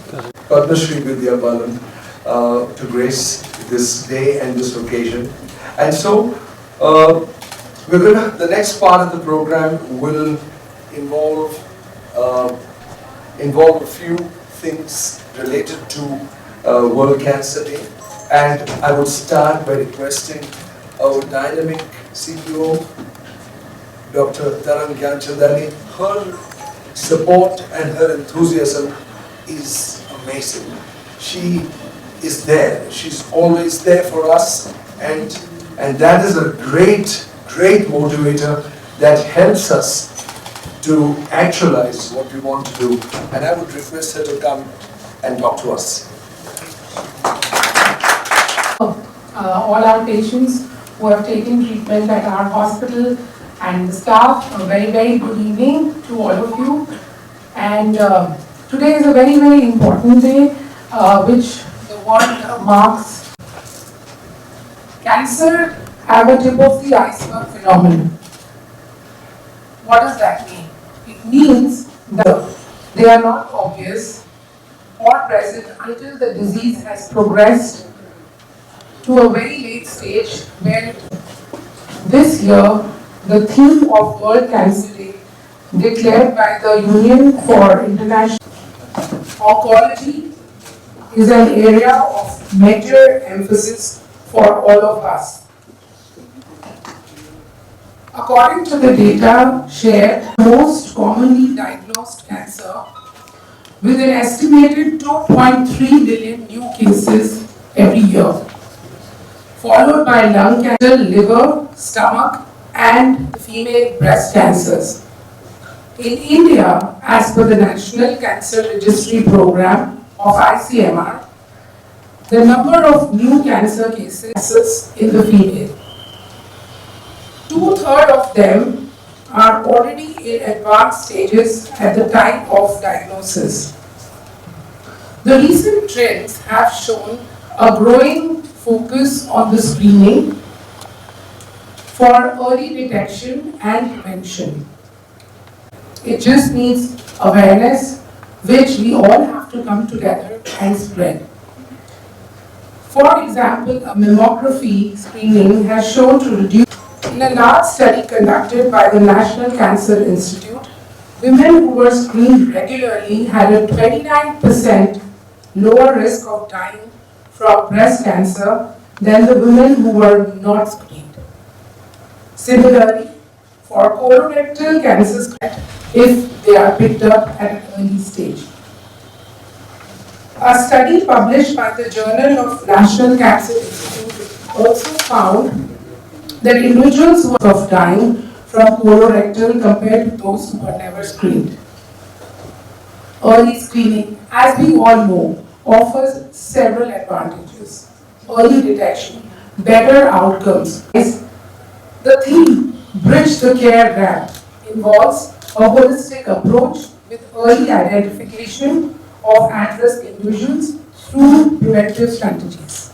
Padma Shri Vidya Balan to grace this day and this occasion. And so, the next part of the program will involve a few things related to World Cancer Day. And I would start by requesting our dynamic CEO, Dr. Taran Gyanchandani. Her support and her enthusiasm is amazing. She is there. She's always there for us, and that is a great motivator that helps us to actualize what we want to do. And I would request her to come and talk to us. All our patients who have taken treatment at our hospital and the staff, a very good evening to all of you. And today is a very important day, which the world marks cancer as a tip of the iceberg phenomenon. What does that mean? It means that they are not obvious or present until the disease has progressed to a very late stage, where this year the theme of World Cancer Day, declared by the Union for International Oncology, is an area of major emphasis for all of us. According to the data shared, most commonly diagnosed cancer, with an estimated 2.3 million new cases every year, followed by lung cancer, liver, stomach, and female breast cancers. In India, as per the National Cancer Registry Program of ICMR, the number of new cancer cases in the female, 2/3 of them are already in advanced stages at the time of diagnosis. The recent trends have shown a growing focus on the screening for early detection and prevention. It just needs awareness, which we all have to come together and spread. For example, a mammography screening has shown to reduce. In a large study conducted by the National Cancer Institute, women who were screened regularly had a 29% lower risk of dying from breast cancer than the women who were not screened. Similarly, for colorectal cancers, if they are picked up at an early stage. A study published by the Journal of National Cancer Institute also found that individuals who were of dying from colorectal compared to those who were never screened. Early screening, as we all know, offers several advantages. Early detection, better outcomes. The theme, Bridge the Care Gap, involves a holistic approach with early identification of at-risk individuals through preventive strategies.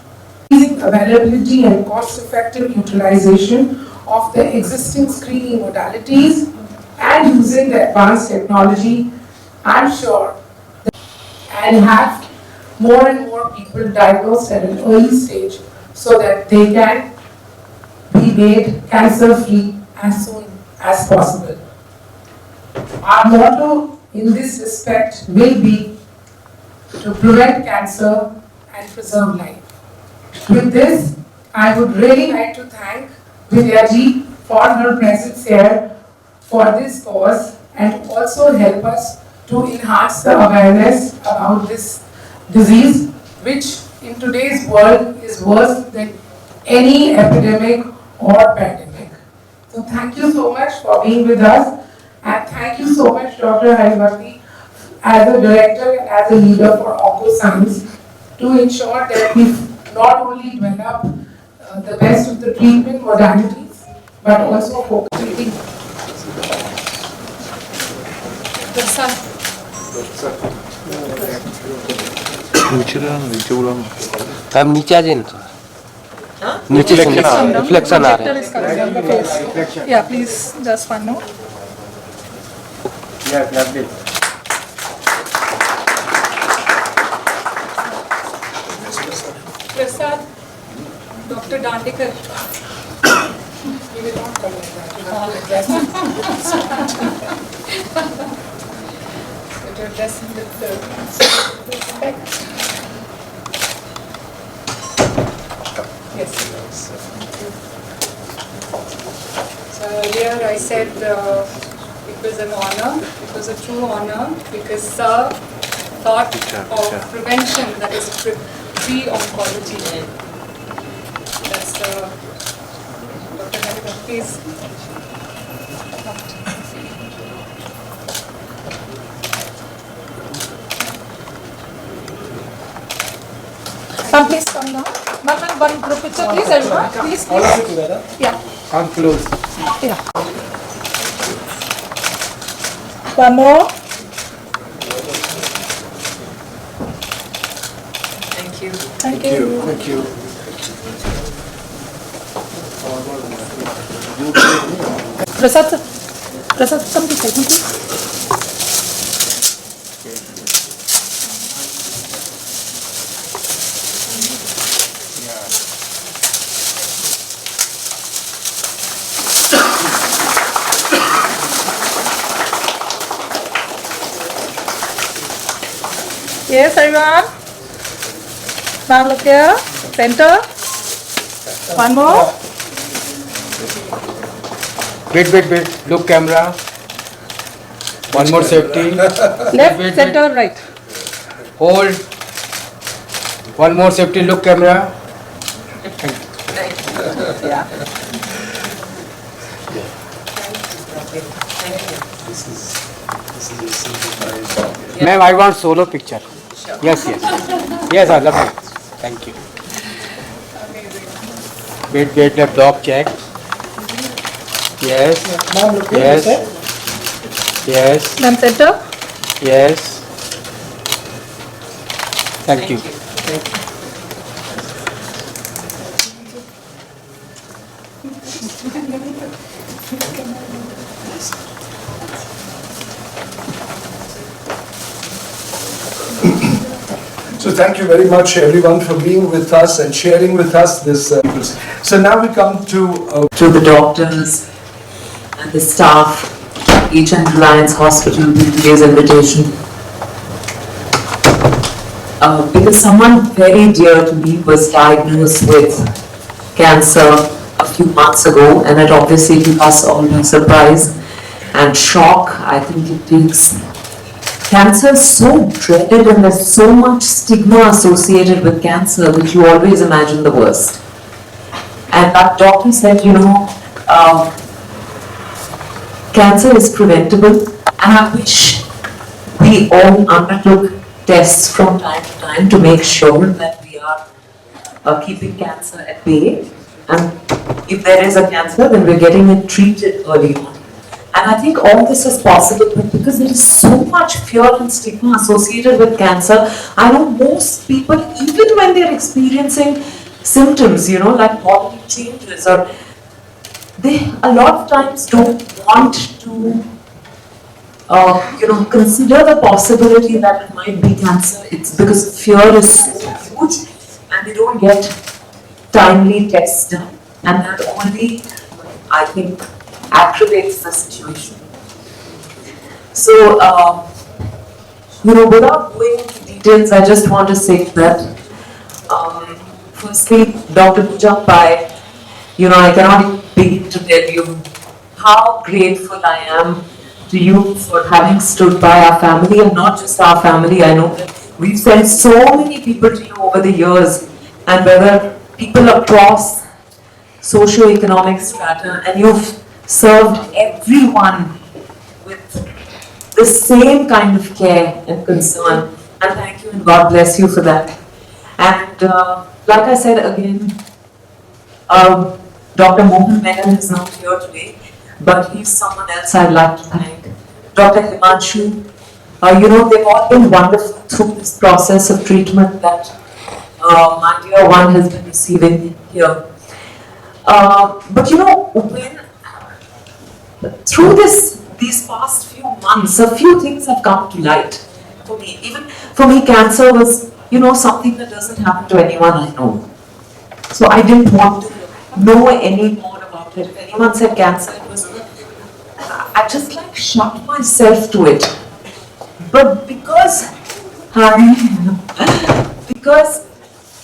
Increasing availability and cost-effective utilization of the existing screening modalities and using the advanced technology, I'm sure, and have more and more people diagnosed at an early stage so that they can be made cancer-free as soon as possible. Our motto in this respect will be to prevent cancer and preserve life. With this, I would really like to thank Vidya ji for her presence here for this cause and also help us to enhance the awareness about this disease, which in today's world is worse than any epidemic or pandemic. So thank you so much for being with us, and thank you so much, Dr. Haribhakti, as a director and as a leader for Oncoscience, to ensure that we not only develop the best of the treatment modalities, but also focusing. हम नीचे आ जाए ना थोड़ा नीचे से reflection आ रहा है Yeah, please, just one note. Dandekar. You will not come like that. You have to address it. So to address him with respect. Yes. So earlier I said it was an honor, it was a true honor because Sir thought of prevention, that is pre-oncology. That's Dr. Nalika, please. Ma'am, please come down. Ma'am, one group picture, please, everyone. Please, All please. of it together. Yeah. Come close. Yeah. One more. Thank you. Thank you. Thank you. Prasad, sir. Prasad, come this side, please. Yes, everyone. Now look here. Center. One more. Wait. Look camera. One more safety. Left, wait. center, right. Hold. One more safety. Look camera. Yeah. Ma'am, I want solo picture. Yes. Yes, I love it. Thank you. Wait, the block check. Yes. Yes. Ma'am, center. Yes. Thank you. So thank you very much everyone for being with us and sharing with us this. So now we come to the doctors and the staff at HN Reliance Hospital with today's invitation. Because someone very dear to me was diagnosed with cancer a few months ago, and it obviously took us all by surprise and shock. I think it takes. Cancer is so dreaded and there's so much stigma associated with cancer that you always imagine the worst. And that doctor said, cancer is preventable, and I wish we all undertook tests from time to time to make sure that we are keeping cancer at bay. And if there is a cancer, then we're getting it treated early on. And I think all this is possible, but because there is so much fear and stigma associated with cancer, I know most people, even when they're experiencing symptoms, like bodily changes, or they a lot of times don't want to, consider the possibility that it might be cancer. It's because fear is so huge, and they don't get timely tests done, and that only, I think, aggravates the situation. So, without going into details, I just want to say that, firstly, Dr. Pooja Pai, I cannot begin to tell you how grateful I am to you for having stood by our family, and not just our family. I know that we've sent so many people to you over the years, and whether people across socio-economic strata, and you've served everyone with the same kind of care and concern, and thank you and God bless you for that. And like I said again, Dr. Mohan Menon is not here today, but he's someone else I'd like to thank. Dr. Himanshu, they've all been wonderful through this process of treatment that my dear one has been receiving here. But when through these past few months, a few things have come to light for me. Even for me, cancer was, something that doesn't happen to anyone I know. So I didn't want to know any more about it. If anyone said cancer, it was, I just like shut myself to it. But because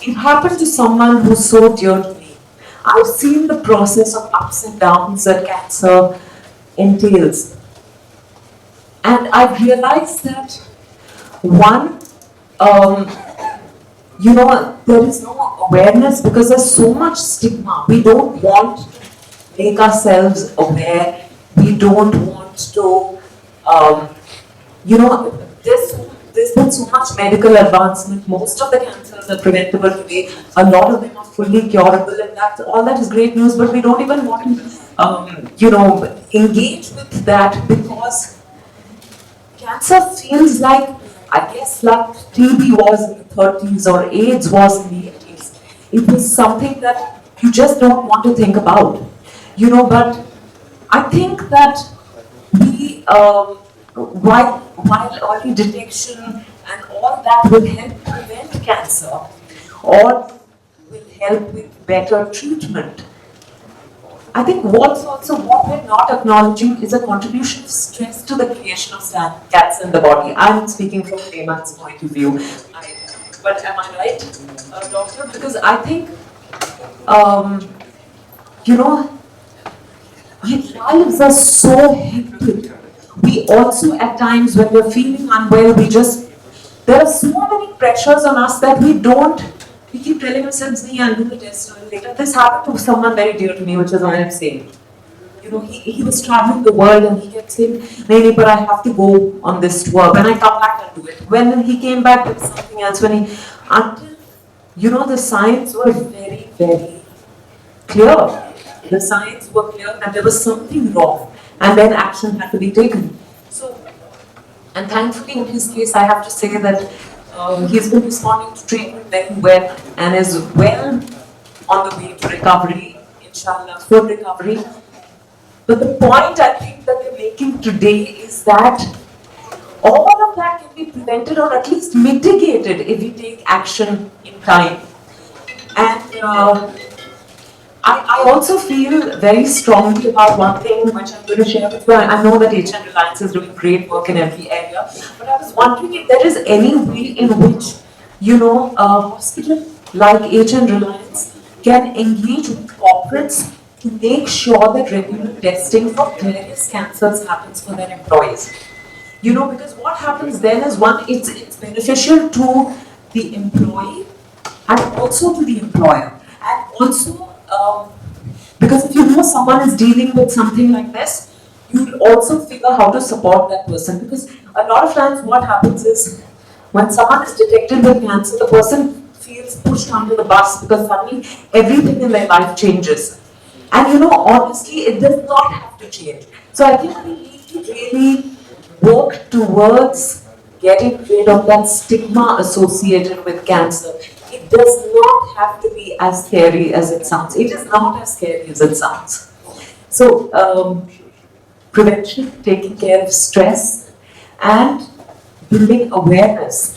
it happened to someone who's so dear to me, I've seen the process of ups and downs that cancer entails. And I've realized that one, um, there is no awareness because there's so much stigma. We don't want to make ourselves aware. We don't want to, um, there's been so much medical advancement. Most of the cancers are preventable today. A lot of them are fully curable, and all that is great news. But we don't even want to, engage with that because cancer feels like, I guess, like TB was in the 30s or AIDS was in the 80s. It was something that you just don't want to think about, but I think that while early detection and all that will help prevent cancer or will help with better treatment, I think what we're not acknowledging is a contribution of stress to the creation of cancer in the body. I'm speaking from layman's point of view. But am I right, doctor? Because I think, um, you know, our lives are so hectic. We also, at times, when we're feeling unwell, there are so many pressures on us that we keep telling ourselves, "Nee, I'll do the test later." This happened to someone very dear to me, which is why I'm saying. He was traveling the world and he kept saying, "Nee, but I have to go on this tour. When I come back, I'll do it." When he came back with something else, until, the signs were very, very clear. The signs were clear that there was something wrong and then action had to be taken. So, and thankfully in his case, I have to say that he's been responding to treatment very well and is well on the way to recovery, inshallah, full recovery. But the point I think that we're making today is that all of that can be prevented or at least mitigated if we take action in time. And I also feel very strongly about one thing which I'm going to share with you. I know that HN Reliance is doing great work in every area, but I was wondering if there is any way in which, a hospital like HN Reliance can engage with corporates to make sure that regular testing for various cancers happens for their employees. Because what happens then is, one, it's beneficial to the employee and also to the employer. And also, because if you know someone is dealing with something like this, you'll also figure how to support that person. Because a lot of times what happens is, when someone is detected with cancer, the person feels pushed under the bus because suddenly everything in their life changes. And honestly, it does not have to change. So I think we need to really work towards getting rid of that stigma associated with cancer. It does not have to be as scary as it sounds. It is not as scary as it sounds. So, prevention, taking care of stress, and building awareness,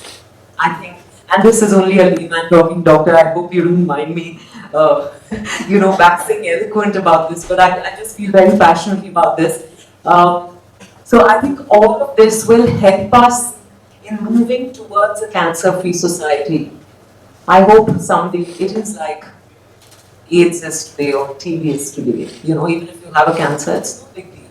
I think. And this is only a layman talking, doctor. I hope you don't mind me, waxing eloquent about this, but I just feel very passionately about this. So I think all of this will help us in moving towards a cancer-free society. I hope someday it is like AIDS is today or TB is today. Even if you have a cancer, it's no big deal.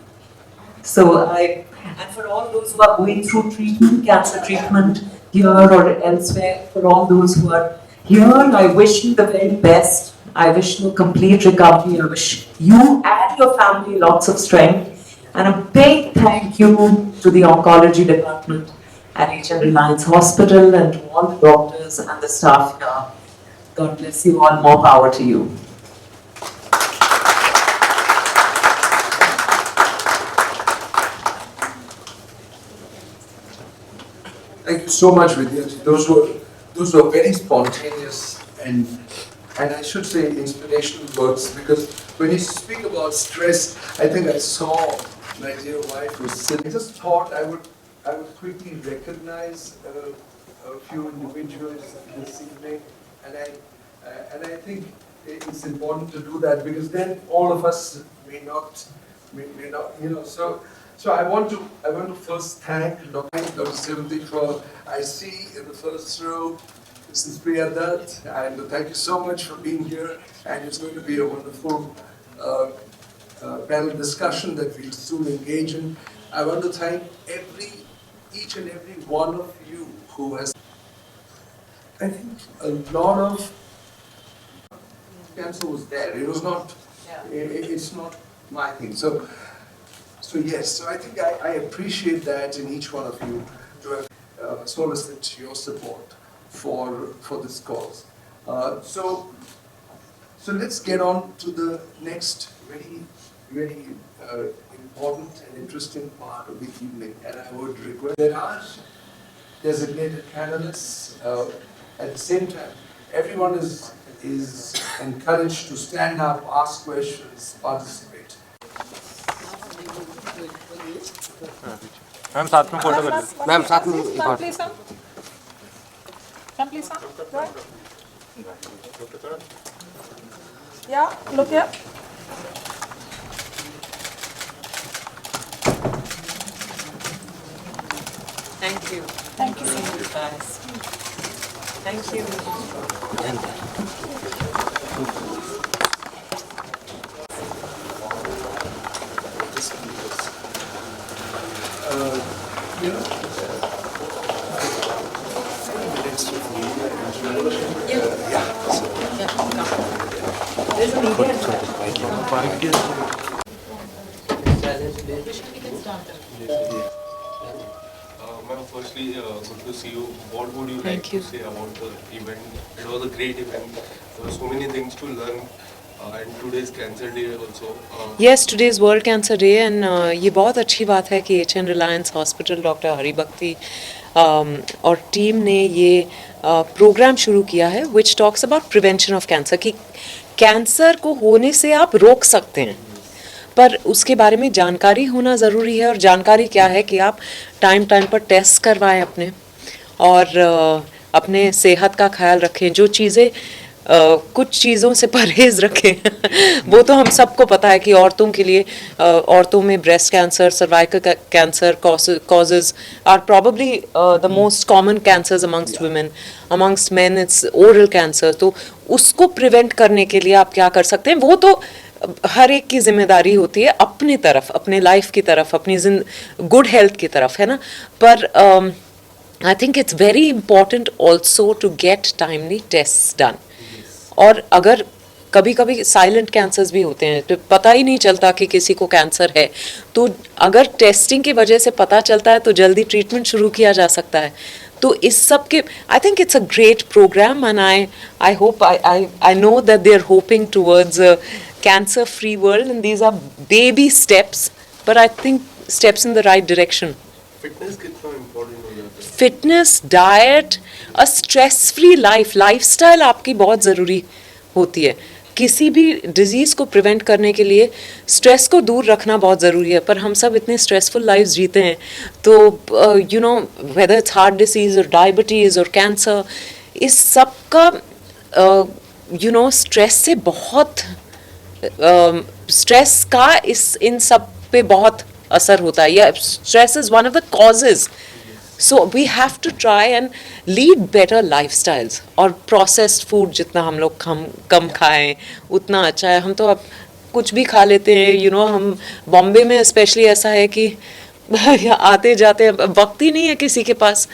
So and for all those who are going through treatment, cancer treatment here or elsewhere, for all those who are here, I wish you the very best. I wish you complete recovery. I wish you and your family lots of strength. And a big thank you to the oncology department at HN Reliance Hospital and to all the doctors and the staff here. God bless you all. More power to you. Thank you so much, Vidya. Those were very spontaneous and I should say inspirational words, because when you speak about stress, I think I saw my dear wife was sitting. I just thought I would quickly recognize a few individuals this evening, and I think it's important to do that because then all of us may not, So I want to first thank Dr. Sevanti for, I see in the first row, Mrs. Priya Dutt, and thank you so much for being here, and it's going to be a wonderful panel discussion that we'll soon engage in. I want to thank each and every one of you who has, I think a lot of cancer was there. It was not, it's not my thing. So yes, so I think I appreciate that in each one of you to have solicited your support for this cause. So let's get on to the next very important and interesting part of the evening, and I would request there are designated panelists. At the same time, everyone is encouraged to stand up, ask questions, participate. Ma'am साथ में photo कर लो। Ma'am साथ में एक और Please come. Come please come. Right. Yeah, look here. Thank you. Thank you. Guys. Thank you. There's a media. Ma'am, firstly, good to see you. What would you like Thank you. to say about the event? It was a great event. There were so many things to learn. And today's Cancer Day also. Yes, today is World Cancer Day and ये बहुत अच्छी बात है कि HN Reliance Hospital doctor Haribhakti और team ने ये programme शुरू किया है which talks about prevention of cancer कि कैंसर को होने से आप रोक सकते हैं, पर उसके बारे में जानकारी होना ज़रूरी है। और जानकारी क्या है कि आप टाइम पर टेस्ट करवाएं अपने, और अपने सेहत का ख्याल रखें। जो चीज़ें कुछ चीज़ों से परहेज़ रखें वो तो हम सबको पता है कि औरतों के लिए औरतों में breast cancer, cervical cancer causes are probably the most common cancers amongst women. Amongst men it's oral cancer. तो उसको प्रिवेंट करने के लिए आप क्या कर सकते हैं, वो तो हर एक की जिम्मेदारी होती है अपनी तरफ, अपने लाइफ की तरफ, अपनी गुड हेल्थ की तरफ, है ना। पर I think it's very important also to get timely test done. और अगर कभी कभी साइलेंट कैंसर्स भी होते हैं तो पता ही नहीं चलता कि किसी को कैंसर है, तो अगर टेस्टिंग की वजह से पता चलता है तो जल्दी ट्रीटमेंट शुरू किया जा सकता है। तो इस सब के I think it's a great program and I hope I know that they are hoping towards cancer free world and these are baby steps but I think steps in the right direction. Fitness कितना important हो जाता है? Fitness, diet, a stress free lifestyle आपकी बहुत ज़रूरी होती है। किसी भी डिजीज़ को प्रिवेंट करने के लिए स्ट्रेस को दूर रखना बहुत ज़रूरी है, पर हम सब इतने स्ट्रेसफुल लाइफ जीते हैं तो you know whether its heart disease और डायबिटीज़ और कैंसर, इस सब का यू नो स्ट्रेस से बहुत स्ट्रेस का इन सब पे बहुत असर होता है, या stress is one of the causes. So we have to try and lead better lifestyles, और प्रोसेस्ड फूड जितना हम लोग कम खाएं उतना अच्छा है। हम तो अब कुछ भी खा लेते हैं, यू नो हम बॉम्बे में स्पेशली ऐसा है कि आते जाते वक्त ही नहीं है किसी के पास।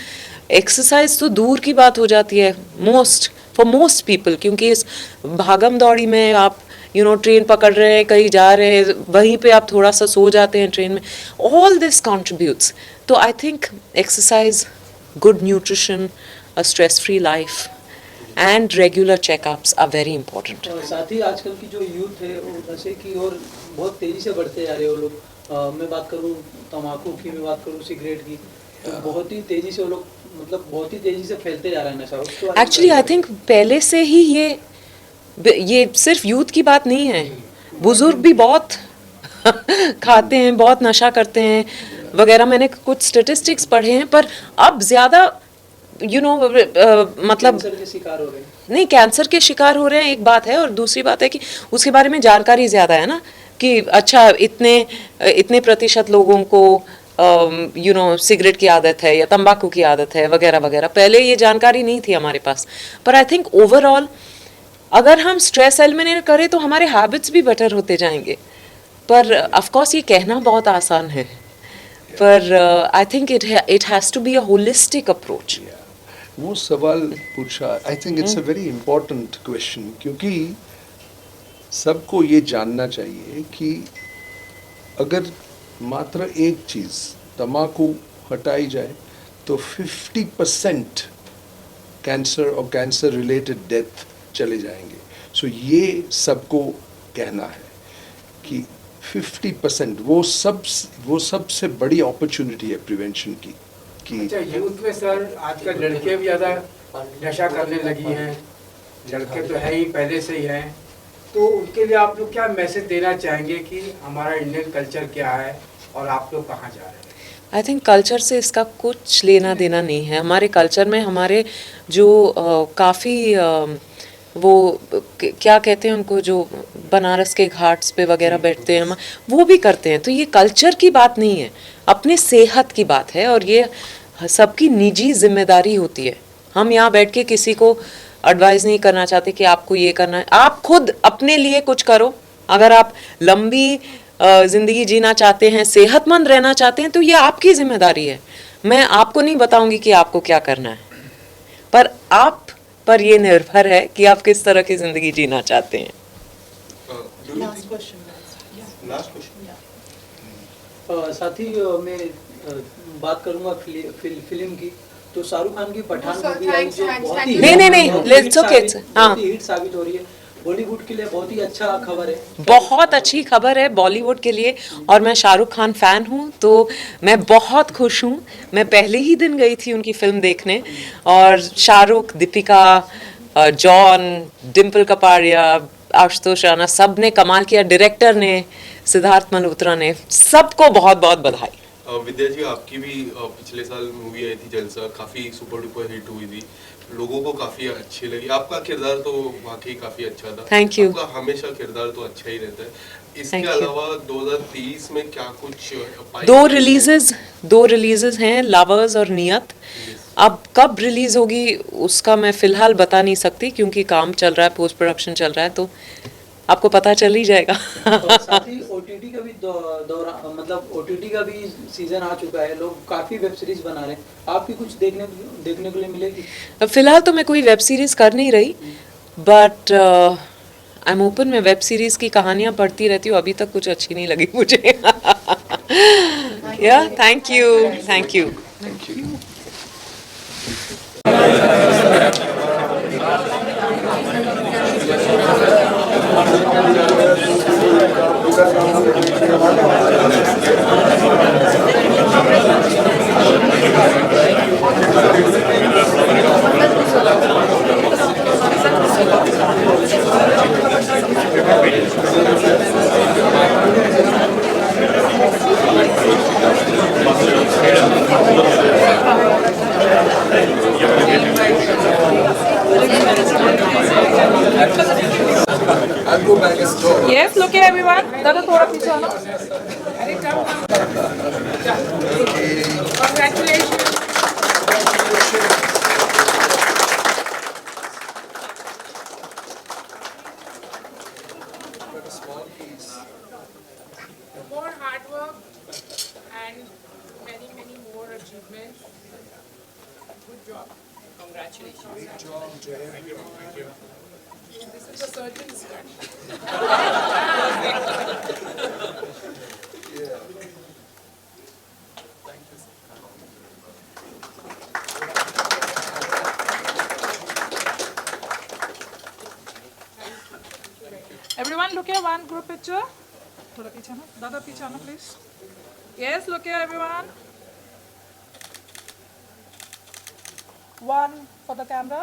एक्सरसाइज तो दूर की बात हो जाती है फॉर मोस्ट पीपल, क्योंकि इस भागम दौड़ी में आप यू नो ट्रेन पकड़ रहे हैं, कहीं जा रहे हैं, वहीं पे आप थोड़ा सा सो जाते हैं ट्रेन में। All this contributes. तो I think exercise, good nutrition, a stress free life and regular checkups are very important. साथ ही आजकल की जो यूथ है वो नशे की और बहुत तेज़ी से बढ़ते जा रहे हैं वो लोग। मैं बात करूँ तम्बाकू की, मैं बात करूँ सिगरेट की, तो बहुत ही तेज़ी से वो लोग मतलब बहुत ही तेज़ी से फैलते जा रहा है नशा। एक्चुअली आई थिंक पहले से ही ये सिर्फ यूथ की बात नहीं है, बुजुर्ग भी बहुत खाते हैं, बहुत नशा करते हैं वगैरह। मैंने कुछ स्टेटिस्टिक्स पढ़े हैं, पर अब ज़्यादा मतलब कैंसर के शिकार हो रहे हैं। नहीं, कैंसर के शिकार हो रहे हैं एक बात है, और दूसरी बात है कि उसके बारे में जानकारी ज़्यादा है ना, कि अच्छा इतने इतने प्रतिशत लोगों को सिगरेट की आदत है या तंबाकू की आदत है वगैरह वगैरह। पहले ये जानकारी नहीं थी हमारे पास। पर आई थिंक ओवरऑल अगर हम स्ट्रेस एलिमिनेट करें तो हमारे हैबिट्स भी बेटर होते जाएंगे। पर ऑफ कोर्स ये कहना बहुत आसान है, पर I think it has to be a holistic approach. वो सवाल पूछा, I think it's a very important question, क्योंकि सबको ये जानना चाहिए कि अगर मात्र एक चीज़ तम्बाकू हटाई जाए तो 50% कैंसर और कैंसर रिलेटेड डेथ चले जाएंगे। सो ये सबको कहना है कि 50% वो सबसे बड़ी अपॉर्चुनिटी है प्रिवेंशन की। अच्छा, यूथ में सर आजकल लड़के भी ज़्यादा नशा करने लगी हैं, लड़के तो है ही पहले से ही हैं, तो उनके लिए आप लोग क्या मैसेज देना चाहेंगे कि हमारा इंडियन कल्चर क्या है और आप लोग कहाँ जा रहे हैं? आई थिंक कल्चर से इसका कुछ लेना देना नहीं है। हमारे कल्चर में हमारे जो काफ़ी वो क्या कहते हैं उनको, जो बनारस के घाट्स पे वगैरह बैठते हैं, हम वो भी करते हैं। तो ये कल्चर की बात नहीं है, अपने सेहत की बात है, और ये सबकी निजी जिम्मेदारी होती है। हम यहाँ बैठ के किसी को एडवाइस नहीं करना चाहते कि आपको ये करना है। आप खुद अपने लिए कुछ करो। अगर आप लंबी ज़िंदगी जीना चाहते हैं, सेहतमंद रहना चाहते हैं, तो ये आपकी जिम्मेदारी है। मैं आपको नहीं बताऊंगी कि आपको क्या करना है, पर आप पर ये निर्भर है कि आप किस तरह की ज़िंदगी जीना चाहते हैं। साथ ही मैं बात करूंगा फिल्म की, तो शाहरुख खान की पठान मूवी आई जो बहुत ही नहीं, let's okay, हाँ, हिट साबित हो रही है। बॉलीवुड के लिए बहुत ही अच्छा खबर है, बहुत अच्छी खबर है बॉलीवुड के लिए। और मैं शाहरुख खान फ़ैन हूँ, तो मैं बहुत खुश हूँ। मैं पहले ही दिन गई थी उनकी फ़िल्म देखने, और शाहरुख, दीपिका, जॉन, डिम्पल कपाड़िया, आशुतोष राणा, सब ने कमाल किया। डायरेक्टर ने, सिद्धार्थ मल्होत्रा ने, सबको बहुत बहुत बधाई। विद्या जी, आपकी भी पिछले साल मूवी आई थी जलसा, काफी सुपर डुपर हिट हुई थी, लोगों को काफी अच्छी लगी। आपका किरदार तो वाकई काफी अच्छा था। Thank you. आपका हमेशा किरदार तो अच्छा ही रहता है। इसके Thank you. अलावा 2023 में क्या कुछ दो रिलीजेस हैं, लवर्स और नियत। अब कब रिलीज होगी उसका मैं फिलहाल बता नहीं सकती, क्योंकि काम चल रहा है, पोस्ट प्रोडक्शन चल रहा है, तो आपको पता चल ही जाएगा। और साथ ही ओटीटी का भी मतलब ओटीटी का भी सीजन आ चुका है, लोग काफी वेब सीरीज बना रहे हैं, आपकी कुछ देखने के लिए मिलेगी? फिलहाल तो मैं कोई वेब सीरीज कर नहीं रही, बट आई एम ओपन। मैं वेब सीरीज की कहानियां पढ़ती रहती हूँ, अभी तक कुछ अच्छी नहीं लगी मुझे। या thank you. I'll go back and talk. Yes, look at everyone. दादा थोड़ा पीछे आना। Congratulations. More hard work and many more achievements. Good job. Congratulations. Great job, Jay. Thank you. This is the surgeon's cut. Everyone look at one group picture. थोड़ा पीछे ना, दादा पीछे आना please. Yes, look at everyone. One for the camera.